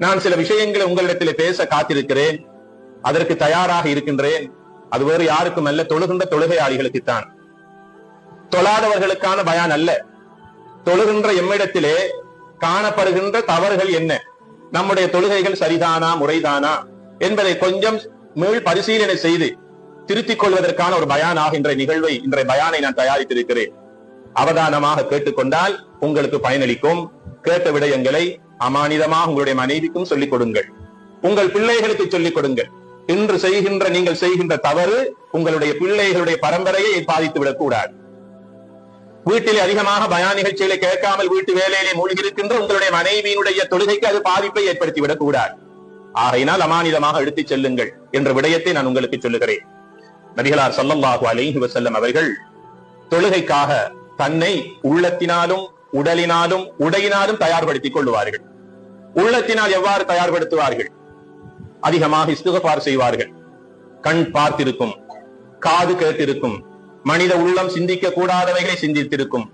நான் சில விஷயங்களை உங்களிடத்தில் பேச காத்திருக்கிறேன், அதற்கு தயாராக இருக்கின்றேன். அது வேறு யாருக்கும் அல்ல, தொழுகின்ற தொழுகையாளிகளுக்குத்தான். தொழாதவர்களுக்கான பயான் அல்ல. தொழுகின்ற எம்மிடத்திலே காணப்படுகின்ற தவறுகள் என்ன, நம்முடைய தொழுகைகள் சரிதானா முறைதானா என்பதை கொஞ்சம் மீள் பரிசீலனை செய்து திருத்திக் கொள்வதற்கான ஒரு பயானாக இன்றைய பயானை நான் தயாரித்திருக்கிறேன். அவதானமாக கேட்டுக்கொண்டால் உங்களுக்கு பயனளிக்கும். கேட்ட விடயங்களை அமானிதமாக உங்களுடைய மனைவிக்கும் சொல்லிக் கொடுங்கள், உங்கள் பிள்ளைகளுக்கு சொல்லிக் கொடுங்கள். இன்று நீங்கள் செய்கின்ற தவறு உங்களுடைய பிள்ளைகளுடைய பரம்பரையை பாதித்து விடக் கூடாது. வீட்டிலே அதிகமாக பயான் நிகழ்ச்சிகளை கேட்காமல் வீட்டு வேலையிலே மூழ்கி இருக்கின்ற உங்களுடைய மனைவியினுடைய தொழுகைக்கு அது பாதிப்பை ஏற்படுத்தி விடக் கூடாது. ஆகையினால் அமானிதமாக எடுத்துச் செல்லுங்கள் என்ற விடயத்தை நான் உங்களுக்கு சொல்லுகிறேன். நபிகளார் ஸல்லல்லாஹு அலைஹி வஸல்லம் அவர்கள் தொழுகைக்காக தன்னை உள்ளத்தினாலும் உடலினாலும் உடையினாலும் தயார்படுத்திக் கொள்வார்கள். உள்ளத்தினால் எவ்வாறு தயார்படுத்துவார்கள்? அதிகமாக இஸ்திக்ஃபார் செய்வார்கள். கண் பார்த்திருக்கும், காது கேட்டிருக்கும், மனித உள்ளம் சிந்திக்க கூடாதவைகளை சிந்தித்திருக்கும்,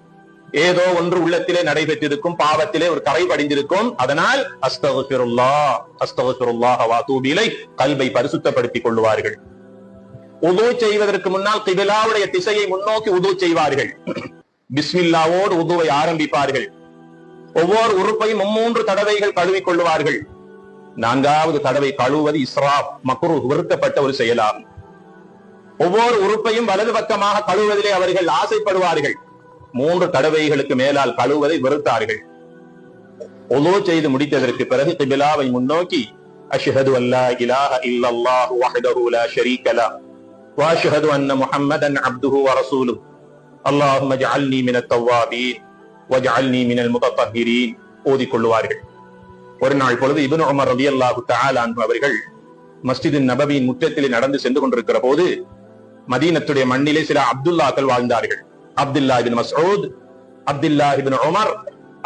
ஏதோ ஒன்று உள்ளத்திலே நடைபெற்றிருக்கும், பாவத்திலே ஒரு கரை படிந்திருக்கும். அதனால் அஸ்தக்ஃபிருல்லாஹ் அஸ்தக்ஃபிருல்லாஹ் வ அதூபு இலைஹ் கல்பை பரிசுத்தப்படுத்திக் கொள்வார்கள். உது செய்வதற்கு முன்னால் கிபிலாவுடைய திசையை முன்னோக்கி உது செய்வார்கள். பிஸ்மில்லாவோடு உதுவை ஆரம்பிப்பார்கள். ஒவ்வொரு உறுப்பையும் 3 தடவைகள் கழுவிக் கொள்வார்கள். 4வது தடவை கழுவுவது இஸ்ராப், மக்ரூஹ், வெறுக்கப்பட்ட ஒரு செயலாகும். ஒவ்வொரு உறுப்பையும் வலது பக்கமாக கழுவுவதிலே அவர்கள் ஆசைப்படுவார்கள். 3 தடவைகளுக்கு மேலால் கழுவுவதை வெறுத்தார்கள். உது செய்து முடித்ததற்கு பிறகு கிபிலாவை முன்னோக்கி அஷ்ஹது அல்லா இலாஹ இல்லல்லாஹு வஹ்தஹு லா ஷரீக லஹ் வ அஷ்ஹது அன்ன முஹம்மதன் அப்துஹு வ ரசூலுஹு அல்லாஹும்ம ஜஅல்னி மினத் தவ்வாபீன் வஜஅல்னி மினல் முத்தஹஹிரீன் ஓதிக்கொள்வார்கள். ஒரு நாள் பொழுது இப்னு உமர் ரலியல்லாஹு தஆலா அன்ஹு அவர்கள் மஸ்ஜித் நபவியின் முற்றத்திலே நடந்து சென்று கொண்டிருக்கிற போது மதீனத்துடைய மண்ணிலே சில அப்துல்லாக்கள் வாழ்ந்தார்கள். அப்துல்லா இப்னு மஸ்ஊத், அப்துல்லா இப்னு உமர்,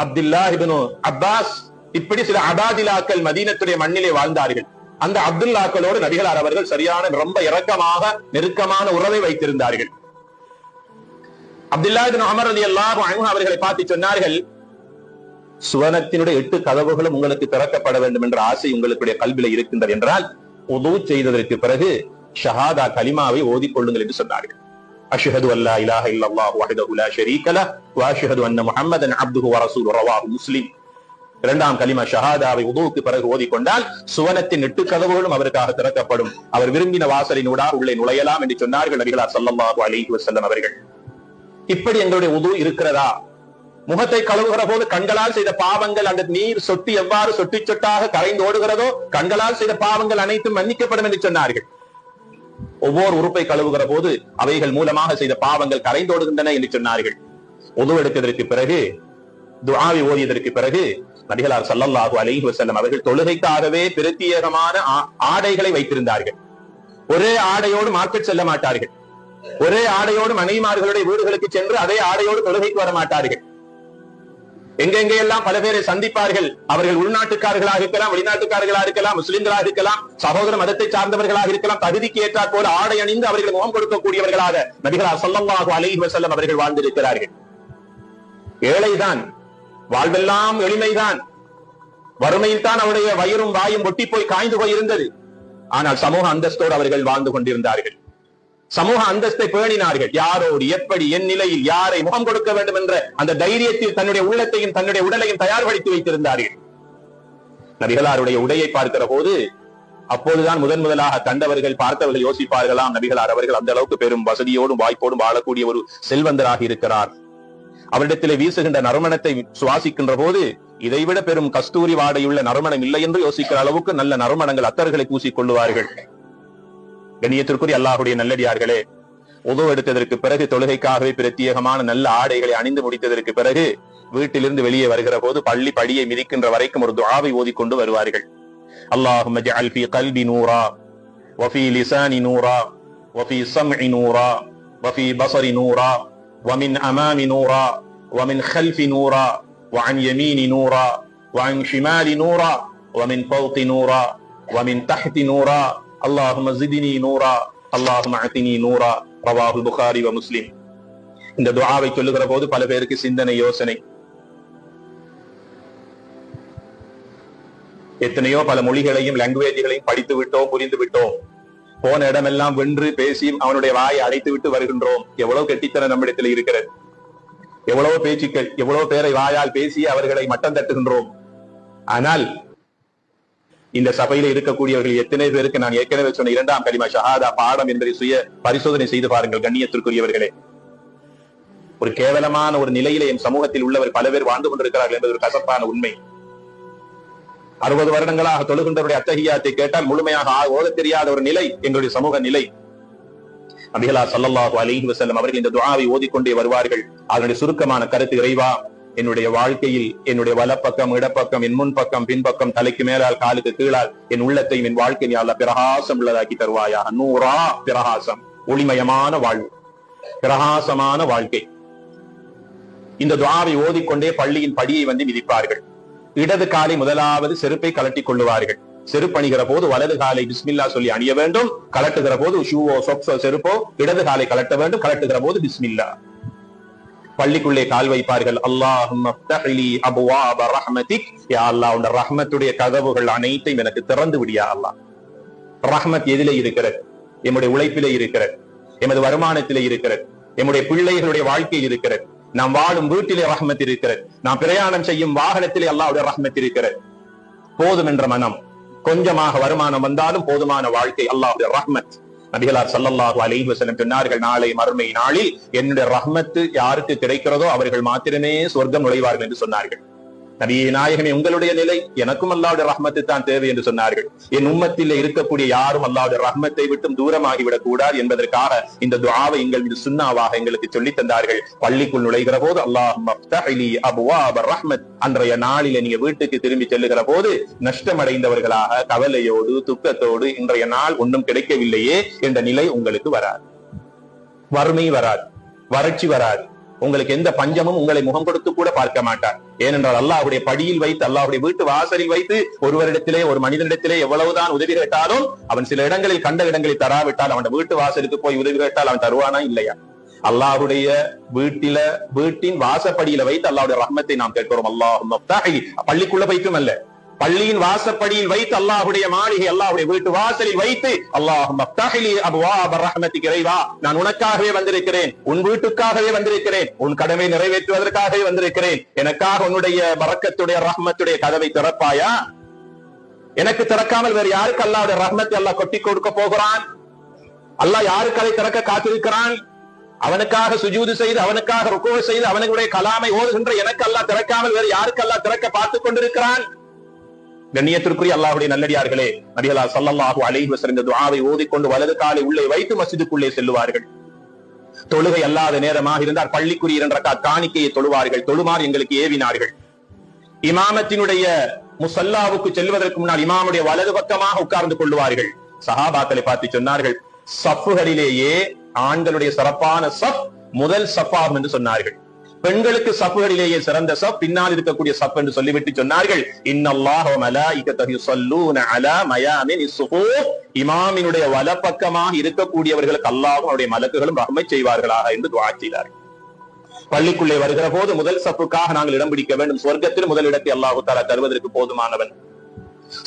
அப்துல்லா இப்னு அப்பாஸ், இப்படி சில அபாதிலாக்கள் மதீனத்துடைய மண்ணிலே வாழ்ந்தார்கள். அந்த அப்துல்லாக்களோடு நபிகளார் அவர்கள் சரியான ரொம்ப இரக்கமாக நெருக்கமான உறவை வைத்திருந்தார்கள். அப்துல்லா இப்னு உமர் ரலியல்லாஹு அன்ஹு அவர்களை பார்த்து சொன்னார்கள், சுவனத்தினுடைய 8 கதவுகளும் உங்களுக்கு திறக்கப்பட வேண்டும் என்ற ஆசை உங்களுடைய கல்வில இருக்கின்றது என்றால் உது செய்ததற்கு பிறகு ஷஹாதா கலிமாவை ஓதிக்கொள்ளுங்கள் என்று சொன்னார்கள். அஷ்ஹது அல்லா இலாஹ இல்லல்லாஹு வஹ்தஹு லா ஷரீக லஹ் வ அஷ்ஹது அன்ன முஹம்மதன் அப்துஹு வ ரசூலுஹு ரவாஹு முஸ்லிம். இரண்டாம் கலிமா ஷஹாதாவை உதுவுக்கு பிறகு ஓதிக்கொண்டால் சுவனத்தின் 8 கதவுகளும் அவருக்காக திறக்கப்படும். அவர் விரும்பின வாசலினூடாக உள்ளே நுழையலாம் என்று சொன்னார்கள் நபிகளார் ஸல்லல்லாஹு அலைஹி வஸல்லம் அவர்கள். இப்படி எங்களுடைய உது இருக்கிறதா? முகத்தை கழுவுகிற போது கண்களால் செய்த பாவங்கள், அந்த நீர் சொட்டி எவ்வாறு சொட்டி சொட்டாக கரைந்து ஓடுகிறதோ கண்களால் செய்த பாவங்கள் அனைத்தும் மன்னிக்கப்படும் என்று சொன்னார்கள். ஒவ்வொரு உறுப்பை கழுவுகிற போது அவைகள் மூலமாக செய்த பாவங்கள் கரைந்தோடுகின்றன என்று சொன்னார்கள். உது எடுத்ததற்கு பிறகு துஆவை ஓதியதற்கு பிறகு நபிகளார் ஸல்லல்லாஹு அலைஹி வஸல்லம் அவர்கள் தொழுகைக்காகவே பிரத்யேகமான ஆடைகளை வைத்திருந்தார்கள். ஒரே ஆடையோடு மார்க்கெட் செல்ல மாட்டார்கள். ஒரே ஆடையோடு மனைவிமார்களுடைய வீடுகளுக்கு சென்று அதே ஆடையோடு தொழுகைக்கு வர மாட்டார்கள். எங்கெங்கெல்லாம் பல பேரை சந்திப்பார்கள். அவர்கள் உள்நாட்டுக்காரர்களாக இருக்கலாம், வெளிநாட்டுக்காரர்களாக இருக்கலாம், முஸ்லிம்களாக இருக்கலாம், சகோதர மதத்தை சார்ந்தவர்களாக இருக்கலாம். தகுதிக்கு ஏற்றாற் போல ஆடை அணிந்து அவர்கள் முகம் கொடுக்கக்கூடியவர்களாக நபிகளார் ஸல்லல்லாஹு அலைஹி வஸல்லம் அவர்கள் வாழ்ந்திருக்கிறார்கள். ஏழைதான், வாழ்வெல்லாம் எளிமைதான், வறுமையில் தான் அவருடைய வயிறும் வாயும் ஒட்டி போய் காய்ந்து போய் இருந்தது. ஆனால் சமூக அந்தஸ்தோடு அவர்கள் வாழ்ந்து கொண்டிருந்தார்கள். சமூக அந்தஸ்தை பேணினார்கள். யாரோடு எப்படி என் நிலையில் யாரை முகம் கொடுக்க வேண்டும் என்ற அந்த தைரியத்தில் தன்னுடைய உள்ளத்தையும் தன்னுடைய உடலையும் தயார்படுத்தி வைத்திருந்தார்கள். நபிகளாருடைய உடையை பார்க்கிற போது அப்போதுதான் முதலாக கண்டவர்கள் பார்த்தவர்கள் யோசிப்பார்களாம், நபிகளார் அவர்கள் அந்த அளவுக்கு பெரும் வசதியோடும் வாய்ப்போடும் வாழக்கூடிய ஒரு செல்வந்தராக இருக்கிறார். அவரிடத்திலே வீசுகின்ற நறுமணத்தை சுவாசிக்கின்ற போது இதைவிட பெரும் கஸ்தூரி வாடையுள்ள நறுமணம் இல்லை என்று யோசிக்கிற அளவுக்கு நல்ல நறுமணங்கள் அத்தர்களை பூசிக்கொள்ளுவார்கள். கண்ணியத்திற்குரிய அல்லாஹுடைய நல்லடியார்களே, உது எடுத்ததற்கு பிறகு தொழுகைக்காகவே பிரத்யேகமான நல்ல ஆடைகளை அணிந்து முடித்ததற்கு பிறகு வீட்டிலிருந்து வெளியே வருகிற போது பள்ளி படியை மிதிக்கின்ற வரைக்கும் ஒரு துஆவை ஓதிக்கொண்டு வருவார்கள். அல்லாஹும்ம ஜஅல் ஃபீ கல்பி நூரா வ ஃபீ லிசானி நூரா வ ஃபீ ஸம்இ நூரா வ ஃபீ பஸரி நூரா வ மின் அமாமி நூரா வ மின் خلفி நூரா வ அன் யமீனி நூரா வ அன் ஷிமாலி நூரா வ மின் ஃபௌகி நூரா வ மின் தஹ்தி நூரா அல்லாஹும்ம ஸித்னி நூரா அல்லாஹும்ம அத்னி நூரா ரவாஹுல் புகாரி வ முஸ்லிம். இந்த துஆவை சொல்லுகிற போது பல பேருக்கு சிந்தனை யோசனை, எத்தனையோ பல மொழிகளையும் லாங்குவேஜ்களையும் படித்து விட்டோம், புரிந்து விட்டோம். போன இடமெல்லாம் வென்று பேசி அவனுடைய வாயை அடைத்து விட்டு வருகின்றோம். எவ்வளவு கெட்டித்தனம் நம்மிடத்தில் இருக்கிறது. எவ்வளவு பேச்சுக்கள், எவ்வளவு பேரை வாயால் பேசி அவர்களை மட்டம் தட்டுகின்றோம். ஆனால் இந்த சபையில இருக்கக்கூடியவர்கள் எத்தனை பேருக்கு நான் ஏற்கனவே சொன்ன 2ஆம் கலிமா ஷஹாதா பாடம் என்பதை சுய பரிசோதனை செய்து பாருங்கள். கண்ணியத்திற்குரியவர்களே, ஒரு கேவலமான ஒரு நிலையில என் சமூகத்தில் உள்ளவர் பல பேர் வாழ்ந்து கொண்டிருக்கிறார்கள் என்பது ஒரு கசப்பான உண்மை. 60 வருடங்களாக தொழுகின்றவருடைய அத்தஹியாத்தை கேட்டால் முழுமையாக ஓத தெரியாத ஒரு நிலை எங்களுடைய சமூக நிலை. நபிகளா ஸல்லல்லாஹு அலைஹி வஸல்லம் அவர்கள் இந்த துஆவை ஓதிக்கொண்டே வருவார்கள். அதனுடைய சுருக்கமான கருத்து, இறைவா, என்னுடைய வாழ்க்கையில் என்னுடைய வலப்பக்கம், இடப்பக்கம், என் முன்பக்கம், பின்பக்கம், தலைக்கு மேலால், காலுக்கு கீழால் என் உள்ளத்தை, என் வாழ்க்கை நீ அல்லாஹ் பிரகாசம் உள்ளதாக்கி தருவாயா. நூறா, பிரகாசம், ஒளிமயமான வாழ்வு, பிரகாசமான வாழ்க்கை. இந்த துஆவை ஓதிக்கொண்டே பள்ளியின் படியை வந்து மிதிப்பார்கள். இடது காலை முதலாவது செருப்பை கலட்டிக் கொள்ளுவார்கள். செருப்பணிகிற போது வலது காலை பிஸ்மில்லா சொல்லி அணிய வேண்டும். கலட்டுகிற போது ஷூவோ சொக்ஸோ செருப்போ இடது காலை கலட்ட வேண்டும். கலட்டுகிற போது பிஸ்மில்லா. பள்ளிக்குள்ளே கால் வைப்பார்கள். அல்லாஹும்ம ஃப்தஹ் லீ அப்வாப ரஹ்மதிக், யா அல்லாஹ், உன்னுடைய ரஹ்மத்துடைய கதவுகள் அனைத்தையும் எனக்கு திறந்து விடு யா அல்லாஹ். ரஹ்மத் எதிலே இருக்கிறது? எம்முடைய உழைப்பிலே இருக்கிறது, எமது வருமானத்திலே இருக்கிறது, எம்முடைய பிள்ளைகளுடைய வாழ்க்கையில் இருக்கிறது, நாம் வாழும் வீட்டிலே ரஹ்மத் இருக்கிறது, நாம் பிரயாணம் செய்யும் வாகனத்திலே அல்லாஹ்வுடைய ரஹ்மத் இருக்கிறது. போதும் என்ற மனம், கொஞ்சமாக வருமானம் வந்தாலும் போதுமான வாழ்க்கை, அல்லாஹ்வுடைய ரஹ்மத். நபிகளார் ஸல்லல்லாஹு அலைஹி வஸல்லம் சொன்னார்கள், நாளை மறுமை நாளில் என்னுடைய ரஹ்மத்து யாருக்கு கிடைக்கிறதோ அவர்கள் மாத்திரமே சொர்க்கம் நுழைவார்கள் என்று சொன்னார்கள். நபியே நாயகமே, உங்களுடைய நிலை, எனக்கும் அல்லாஹ்வுடைய ரஹ்மத்து தான் தேவை என்று சொன்னார்கள். என் உம்மத்தில் இருக்கக்கூடிய யாரும் அல்லாஹ்வுடைய ரஹ்மத்தை விட்டும் தூரமாகிவிடக் கூடாது என்பதற்காக இந்த துஆவை எங்கள் மீது சுன்னாவாக எங்களுக்கு சொல்லித் தந்தார்கள். பள்ளிக்குள் நுழைகிற போது அல்லாஹும்ம ஃப்தஹ் லீ அப்வாப ரஹ்மத், அன்றைய நாளில நீங்க வீட்டுக்கு திரும்பி செல்லுகிற போது நஷ்டமடைந்தவர்களாக, கவலையோடு, துக்கத்தோடு, இன்றைய நாள் ஒன்றும் கிடைக்கவில்லையே என்ற நிலை உங்களுக்கு வராது. வறுமை வராது, வறட்சி வராது, உங்களுக்கு எந்த பஞ்சமும் உங்களை முகம் கொடுத்து கூட பார்க்க மாட்டார். ஏனென்றால் அல்லாஹ்வுடைய படியில் வைத்து, அல்லாஹ்வுடைய வீட்டு வாசலில் வைத்து ஒருவரிடத்திலே, ஒரு மனிதனிடத்திலே எவ்வளவுதான் உதவி கேட்டாலும் அவன் சில இடங்களில், கண்ட இடங்களில் தராவிட்டால், அவன் வீட்டு வாசலுக்கு போய் உதவி கேட்டால் அவன் தருவானா இல்லையா? அல்லாஹ்வுடைய வீட்டின் வாசப்படியில வைத்து அல்லாஹ்வுடைய ரஹ்மத்தை நாம் கேட்கிறோம். அல்லாஹும்ம ஃப்தஹ் லீ, பள்ளிக்குள்ள வைக்கும் அல்ல, பள்ளியின் வாசப்படியில் வைத்து, அல்லாஹ்வுடைய மாளிகை, அல்லாஹ்வுடைய வீட்டு வாசலில் வைத்து அல்லாஹும்ம ஃப்தஹ் லீ அப்வாப ரஹ்மதிக, இறைவா, நான் உனக்காகவே வந்திருக்கிறேன், உன் வீட்டுக்காகவே வந்திருக்கிறேன், உன் கடமை நிறைவேற்றுவதற்காகவே வந்திருக்கிறேன், எனக்காக உன்னுடைய பரக்கத்துடைய ரஹ்மத்துடைய கதவை திறப்பாயா? எனக்கு திறக்காமல் வேறு யாருக்கு அல்லாஹ்வுடைய ரஹ்மத்தை அல்லாஹ் கொட்டி கொடுக்க போகிறான்? அல்லாஹ் யாருக்கு அதை திறக்க காத்திருக்கிறான்? அவனுக்காக சுஜூது செய்து, அவனுக்காக ருக்கூ செய்து, அவனுடைய கலாமை ஓதுகின்ற எனக்கு அல்லாஹ் திறக்காமல் வேறு யாருக்கு அல்லாஹ் திறக்க பார்த்துக் கொண்டிருக்கிறான்? கண்ணியத்திற்குரிய அல்லாஹ்வுடைய நல்லடியார்களே, நபிகளார் ஸல்லல்லாஹு அலைஹி வஸல்லம் இந்த துஆவை ஓதிக்கொண்டு வலது காலை உள்ளே வைத்து மஸ்ஜிதுக்குள்ளே செல்லுவார்கள். தொழுகை அல்லாத நேரமாக இருந்தால் பள்ளிக்குரிய 2 ரக்காத் காணிக்கையை தொழுவார்கள். தொழுமாறு எங்களுக்கு ஏவினார்கள். இமாமத்தினுடைய முஸல்லாவுக்கு செல்வதற்கு முன்னால் இமாமுடைய வலது பக்கமாக உட்கார்ந்து கொள்வார்கள். சஹாபாக்களை பார்த்து சொன்னார்கள், சஃப்புகளிலேயே ஆண்களுடைய சிறப்பான சஃப் முதல் சஃபாகும் என்று சொன்னார்கள். பெண்களுக்கு சஃப்புகளிலேயே சிறந்த சஃப் பின்னால் இருக்கக்கூடிய சஃப் என்று சொல்லிவிட்டு சொன்னார்கள், இன்னல்லாஹ வ மலாயிகத்தஹு யஸல்லூன அலா மயாமினிஸ் ஸுஃபூஃப், இமாமினுடைய வலப்பக்கமாக இருக்கக்கூடியவர்களுக்கு அல்லாஹ்வும் அவருடைய மலக்குகளும் ரஹ்மத் செய்வார்களாக என்று துஆ செய்தார்கள். பள்ளிக்குள்ளே வருகிற போது முதல் சஃப்புக்காக நாங்கள் இடம் பிடிக்க வேண்டும். சொர்க்கத்தில் முதல் இடத்தை அல்லாஹ் தஆலா தருவதற்கு போதுமானவன்.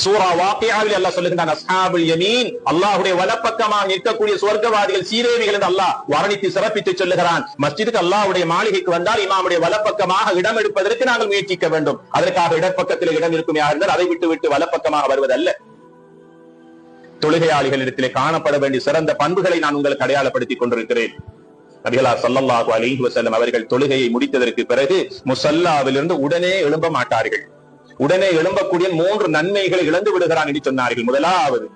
சூரா வாக்கியாவில் அல்லாஹ் சொல்லுகிறான், அஸ்ஹாபுல் யமீன், அல்லாஹ்வுடைய வலப்பக்கமாக நிற்கக்கூடிய சொர்க்கவாதிகள், சீரேவிகள் என்று அல்லாஹ் வர்ணித்து சிறப்பித்து சொல்லுகிறான். மஸ்ஜிதுக்கு, அல்லாஹ்வுடைய மாளிகைக்கு வந்தால் இமாமுடைய வலப்பக்கமாக இடம் எடுப்பதற்கு நாங்கள் முயற்சிக்க வேண்டும். அதற்காக இடப்பக்கத்தில் இடம் இருக்குமே இருந்தால் அதை விட்டு வலப்பக்கமாக வருவதல்ல. தொழுகையாளிகளிடத்திலே காணப்பட வேண்டிய சிறந்த பண்புகளை நான் உங்களுக்கு அடையாளப்படுத்திக் கொண்டிருக்கிறேன். நபிகளார் ஸல்லல்லாஹு அலைஹி வஸல்லம் அவர்கள் தொழுகையை முடித்ததற்கு பிறகு முஸல்லாவிலிருந்து உடனே எழும்ப மாட்டார்கள். உடனே எழும்பக்கூடிய 3 நன்மைகளை இழந்து விடுகிறான் என்று சொன்னார்கள். முதலாவது,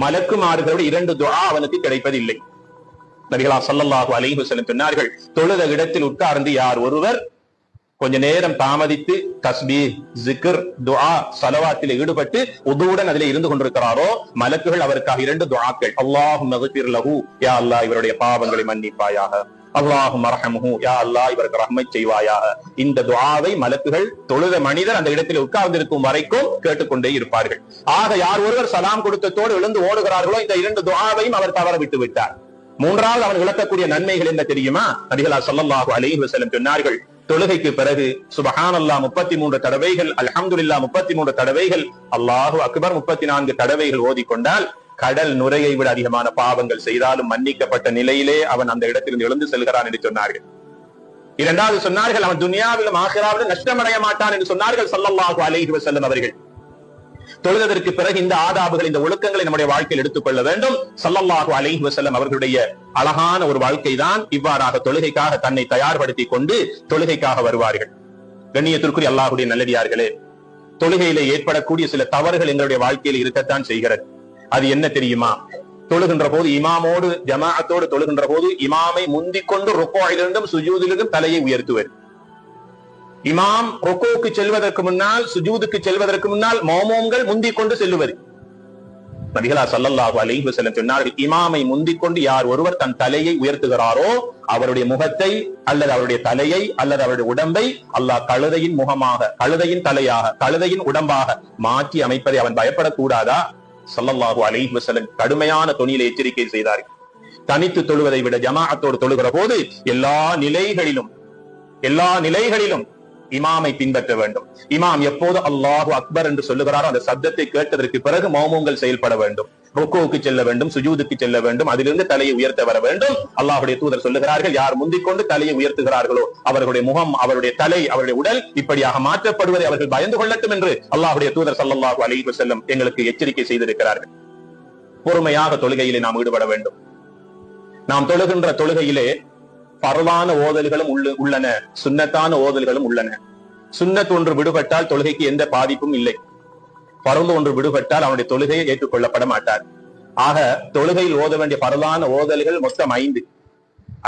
மலக்குமார்களோடு 2 துஆ அவனுக்கு கிடைப்பதில்லை. நபிகளார் ஸல்லல்லாஹு அலைஹி வஸல்லம் சொன்னார்கள், தொழுத இடத்தில் உட்கார்ந்து யார் ஒருவர் கொஞ்ச நேரம் தாமதித்து தஸ்பீஹ், ஜிக்ர், துஆ, ஸலவாத்தில் ஈடுபட்டு உதுவுடன் அதிலே இருந்து கொண்டிருக்கிறாரோ, மலக்குகள் அவருக்காக 2 துஆக்கள், அல்லாஹும்ம ஃகிர் லஹு, யா அல்லாஹ் இவருடைய பாவங்களை மன்னிப்பாயாக, அல்லாஹும்ம ரஹ்மஹு, யா அல்லாஹ் இவருக்கு ரஹ்மத் செய்வாயாக. இந்த துஆவை மலக்குகள் தொழுத மனிதர் அந்த இடத்தில் உட்கார்ந்து இருக்கும் வரைக்கும் கேட்டுக்கொண்டே இருப்பார்கள். ஆக யார் ஒருவர் சலாம் கொடுத்ததோடு எழுந்து ஓடுகிறார்களோ, இந்த 2 துஆவையும் அவர் தவற விட்டு விட்டார். 3வது அவன் விளக்கக்கூடிய நன்மைகள் என்ன தெரியுமா? நபிகளார் ஸல்லல்லாஹு அலைஹி வஸல்லம் சொன்னார்கள், தொழுகைக்கு பிறகு சுபஹானல்லாஹ் 33 தடவைகள், அல்ஹம்துலில்லாஹ் 33 தடவைகள், அல்லாஹு அக்பர் 34 தடவைகள் ஓதிக்கொண்டால் கடல் நுரையை விட அதிகமான பாவங்கள் செய்தாலும் மன்னிக்கப்பட்ட நிலையிலே அவன் அந்த இடத்திலிருந்து எழுந்து செல்கிறான் என்று சொன்னார்கள். இரண்டாவது சொன்னார்கள், அவன் துனியாவிலும் ஆகிராவிலும் நஷ்டமடைய மாட்டான் என்று சொன்னார்கள் ஸல்லல்லாஹு அலைஹி வஸல்லம் அவர்கள். தொழுதற்கு பிறகு இந்த ஆதாபுகள், இந்த ஒழுக்கங்களை நம்முடைய வாழ்க்கையில் எடுத்துக்கொள்ள வேண்டும். ஸல்லல்லாஹு அலைஹி வஸல்லம் அவர்களுடைய அழகான ஒரு வாழ்க்கை தான் இவ்வாறாக தொழுகைக்காக தன்னை தயார்படுத்திக் கொண்டு தொழுகைக்காக வருவார்கள். கண்ணியத்திற்குரிய அல்லாஹ்வுடைய நல்லடியார்களே, தொழுகையிலே ஏற்படக்கூடிய சில தவறுகள் எங்களுடைய வாழ்க்கையில் இருக்கத்தான் செய்கிறது. அது என்ன தெரியுமா? தொழுகின்ற போது இமாமோடு ஜமாஅத்தோடு தொழுகின்ற போது இமாமை முந்திக் கொண்டு ருக்குஇலிருந்தும் சுஜூதிலிருந்தும் தலையை உயர்த்துவர். இமாம் ருக்குவுக்கு செல்வதற்கு முன்னால், சுஜூதுக்கு செல்வதற்கு முன்னால் மோமோம்கள் முந்திக் கொண்டு செல்லுவது. நபிகளார் ஸல்லல்லாஹு அலைஹி வஸல்லம் சொன்னார்கள், இமாமை முந்திக் கொண்டு யார் ஒருவர் தன் தலையை உயர்த்துகிறாரோ அவருடைய முகத்தை அல்லது அவருடைய தலையை அல்லது அவருடைய உடம்பை அல்லாஹ் கழுதையின் முகமாக, கழுதையின் தலையாக, கழுதையின் உடம்பாக மாற்றி அமைப்பதை அவன் பயப்படக்கூடாதா? ஸல்லல்லாஹு அலைஹி வஸல்லம் கடுமையான தொனியிலே எச்சரிக்கை செய்தார்கள். தனித்து தொழுவதை விட ஜமாஅத்தோடு தொழுகிற போது எல்லா நிலைகளிலும் இமாமை பின்பற்ற வேண்டும். இமாம் எப்போது அல்லாஹு அக்பர் என்று சொல்லுகிறாரோ அந்த சப்தத்தை கேட்டதற்கு பிறகு மௌமூம்கள் செயல்பட வேண்டும். ருக்குவுக்கு செல்ல வேண்டும், சுஜூதுக்கு செல்ல வேண்டும், அதிலிருந்து தலையை உயர்த்த வர வேண்டும். அல்லாஹ்வுடைய தூதர் சொல்லுகிறார்கள், யார் முந்திக் கொண்டு தலையை உயர்த்துகிறார்களோ அவர்களுடைய முகம், அவருடைய தலை, அவருடைய உடல் இப்படியாக மாற்றப்படுவதை அவர்கள் பயந்து கொள்ளட்டும் என்று அல்லாஹ்வுடைய தூதர் ஸல்லல்லாஹு அலைஹி வஸல்லம் எங்களுக்கு எச்சரிக்கை செய்திருக்கிறார்கள். பொறுமையாக தொழுகையிலே நாம் ஈடுபட வேண்டும். நாம் தொழுகின்ற தொழுகையிலே பரவான ஓதல்களும் உள்ளன, சுன்னத்தான ஓதல்களும் உள்ளன. சுன்னத் ஒன்று விடுபட்டால் தொழுகைக்கு எந்த பாதிப்பும் இல்லை. பரந்து ஒன்று விடுபட்டால் அவனுடைய தொழுகையை ஏற்றுக்கொள்ளப்பட மாட்டார். ஆக தொழுகையில் ஓத வேண்டிய பரவான ஓதல்கள் மொத்தம் 5.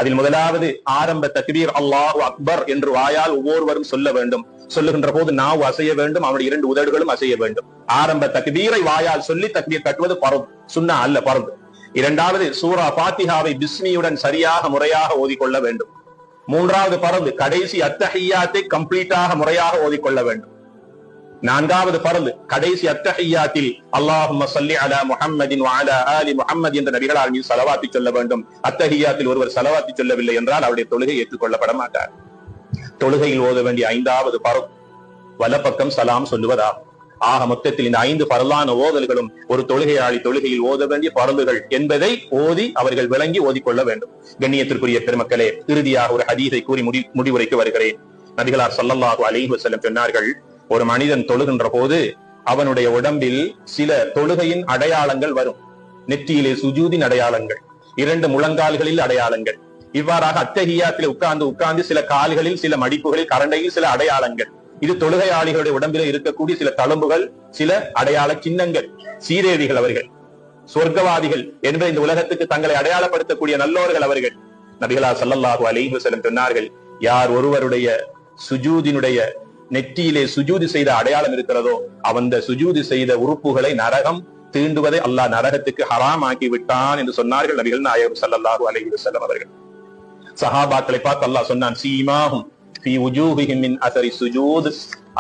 அதில் முதலாவது ஆரம்ப தக்பீர் அல்லாஹு அக்பர் என்று வாயால் ஒவ்வொருவரும் சொல்ல வேண்டும். சொல்லுகின்ற போது நாவு அசைய வேண்டும், அவனுடைய 2 உதடுகளும் அசைய வேண்டும். ஆரம்ப தக்பீரை வாயால் சொல்லி தக்பீர் கட்டுவது பரது, சுன்னா அல்ல, பரது. இரண்டாவது சூரா ஃபாத்திஹாவை பிஸ்மியுடன் சரியாக முறையாக ஓதிக்கொள்ள வேண்டும். மூன்றாவது பரது கடைசி அத்தஹிய்யாத்தை கம்ப்ளீட்டாக முறையாக ஓதிக்கொள்ள வேண்டும். நான்காவது பரது கடைசி அத்தஹிய்யாத்தில் அல்லாஹும்ம ஸல்லி அலா முஹம்மதின் வ அலா ஆலி முஹம்மத் என்ற நபிகளார் மீது ஸலவாத் சொல்ல வேண்டும். அத்தஹிய்யாத்தில் ஒருவர் ஸலவாத் சொல்லவில்லை என்றால் அவருடைய தொழுகை ஏற்றுக்கொள்ளப்பட மாட்டார். தொழுகையில் ஓத வேண்டிய 5வது பரது வலப்பக்கம் சலாம் சொல்லுவதாகும். ஆக மொத்தத்தில் இந்த 5 பரலான ஓதல்களும் ஒரு தொழுகையாளி தொழுகையில் ஓத வேண்டிய பரலுகள் என்பதை ஓதி அவர்கள் விளங்கி ஓதிக்கொள்ள வேண்டும். கண்ணியத்திற்குரிய பெருமக்களே, இறுதியாக ஒரு ஹதீஸை கூறி முடிவுரைக்கு வருகிறேன். நபிகளார் ஸல்லல்லாஹு அலைஹி வஸல்லம் சொன்னார்கள், ஒரு மனிதன் தொழுகின்ற போது அவனுடைய உடம்பில் சில தொழுகையின் அடையாளங்கள் வரும். நெற்றியிலே சுஜூதின் அடையாளங்கள், 2 முழங்கால்களில் அடையாளங்கள், இவ்வாறாக அத்தஹிய்யாத்திலே உட்கார்ந்து சில கால்களில், சில மடிப்புகளில், கரண்டையில் சில அடையாளங்கள். இது தொழுகையாளிகளுடைய உடம்பிலே இருக்கக்கூடிய சில தழும்புகள், சில அடையாள சின்னங்கள். சீரேவிகள் அவர்கள், சொர்க்கவாதிகள் என்ற இந்த உலகத்துக்கு தங்களை அடையாளப்படுத்தக்கூடிய நல்லோர்கள் அவர்கள். நபிகளார் ஸல்லல்லாஹு அலைஹி வஸல்லம் சொன்னார்கள், யார் ஒருவருடைய சுஜூதினுடைய நெற்றியிலே சுஜூது செய்த அடையாளம் இருக்கிறதோ அவன் சுஜூது செய்த உறுப்புகளை நரகம் தீண்டுவதை அல்லாஹ் நரகத்துக்கு ஹராம் ஆக்கி விட்டான் என்று சொன்னார்கள் நபிகள் நாயகம் ஸல்லல்லாஹு அலைஹி வஸல்லம் அவர்கள். சஹாபாக்களை பார்த்து அல்லாஹ் சொன்னான், சீமாஹும் ஃபீ வுஜூஹிஹிம் மின் அஸரி சுஜூத்.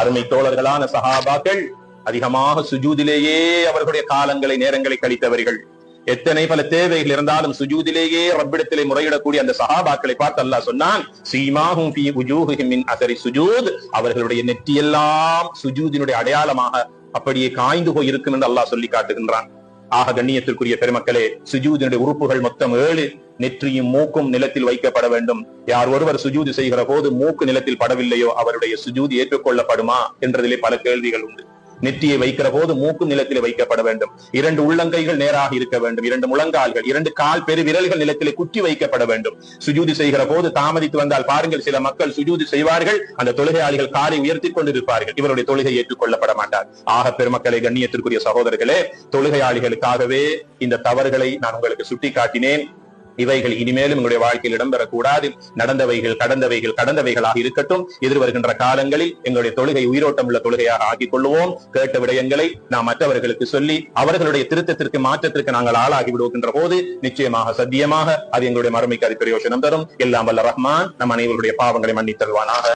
அருமை தோழர்களான சஹாபாக்கள் அதிகமாக சுஜூதிலேயே அவர்களுடைய காலங்களை, நேரங்களை கழித்தவர்கள். எத்தனை பல தேவைகள் இருந்தாலும் சுஜூதிலேயே ரப்பிடத்திலே முறையிடக்கூடிய அந்த சஹாபாக்களை பார்த்து அல்லாஹ் சொன்னான், சீமாஹும் ஃபீ வுஜூஹிஹிம் மின் அஸரி சுஜூத். அவர்களுடைய நெற்றியெல்லாம் சுஜூதினுடைய அடையாளமாக அப்படியே காய்ந்து போய் இருக்கும் என்று அல்லாஹ் சொல்லி காட்டுகின்றான். ஆக கண்ணியத்திற்குரிய பெருமக்களே, சுஜூதினுடைய உறுப்புகள் மொத்தம் 7. நெற்றியும் மூக்கும் நிலத்தில் வைக்கப்பட வேண்டும். யார் ஒருவர் சுஜூது செய்கிற போது மூக்கு நிலத்தில் படவில்லையோ அவருடைய சுஜூது ஏற்றுக்கொள்ளப்படுமா என்றதிலே பல கேள்விகள் உண்டு. நெற்றியை வைக்கிற போது மூக்கு நிலத்திலே வைக்கப்பட வேண்டும். 2 உள்ளங்கைகள் நேராக இருக்க வேண்டும். 2 முழங்கால்கள், 2 கால் பெரு விரல்கள் நிலத்திலே குத்தி வைக்கப்பட வேண்டும். சுஜூது செய்கிற போது தாமதித்து வந்தால் பாருங்கள், சில மக்கள் சுஜூது செய்வார்கள், அந்த தொழுகையாளிகள் காலை உயர்த்தி கொண்டிருப்பார்கள். இவருடைய தொழுகை ஏற்றுக்கொள்ளப்பட மாட்டார். ஆக பெருமக்களை, கண்ணியத்திற்குரிய சகோதரர்களே, தொழுகையாளிகளுக்காகவே இந்த தவறுகளை நான் உங்களுக்கு சுட்டி காட்டினேன். இவைகள் இனிமேலும் உங்களுடைய வாழ்க்கையில் இடம்பெறக்கூடாது. கடந்தவைகளாக இருக்கட்டும். எதிர்வருகின்ற காலங்களில் எங்களுடைய தொழுகை உயிரோட்டம் உள்ள தொழுகையாக ஆக்கிக் கொள்வோம். கேட்ட விடயங்களை நாம் மற்றவர்களுக்கு சொல்லி அவர்களுடைய திருத்தத்திற்கு, மாற்றத்திற்கு நாங்கள் ஆளாகி விடுகின்ற போது நிச்சயமாக, சத்தியமாக அது எங்களுடைய மறுமைக்கு அது பிரயோஜனம் தரும். எல்லாம் வல்ல ரஹ்மான் நம் அனைவருடைய பாவங்களை மன்னித்தருவானாக.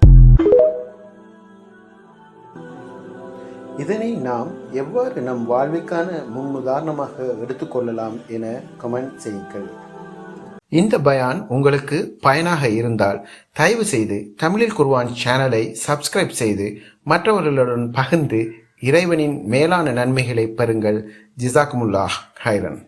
இதனை நாம் எவ்வாறு நம் வாழ்விற்கான முன்னுதாரணமாக எடுத்துக்கொள்ளலாம் என கமெண்ட் செய்யுங்கள். இந்த பயான் உங்களுக்கு பயனாக இருந்தால் தயவு செய்து தமிழில் குர்ஆன் சேனலை சப்ஸ்கிரைப் செய்து மற்றவர்களுடன் பகிர்ந்து இறைவனின் மேலான நன்மைகளை பெறுங்கள். ஜிசாக்குமுல்லாஹ் ஹைரன்.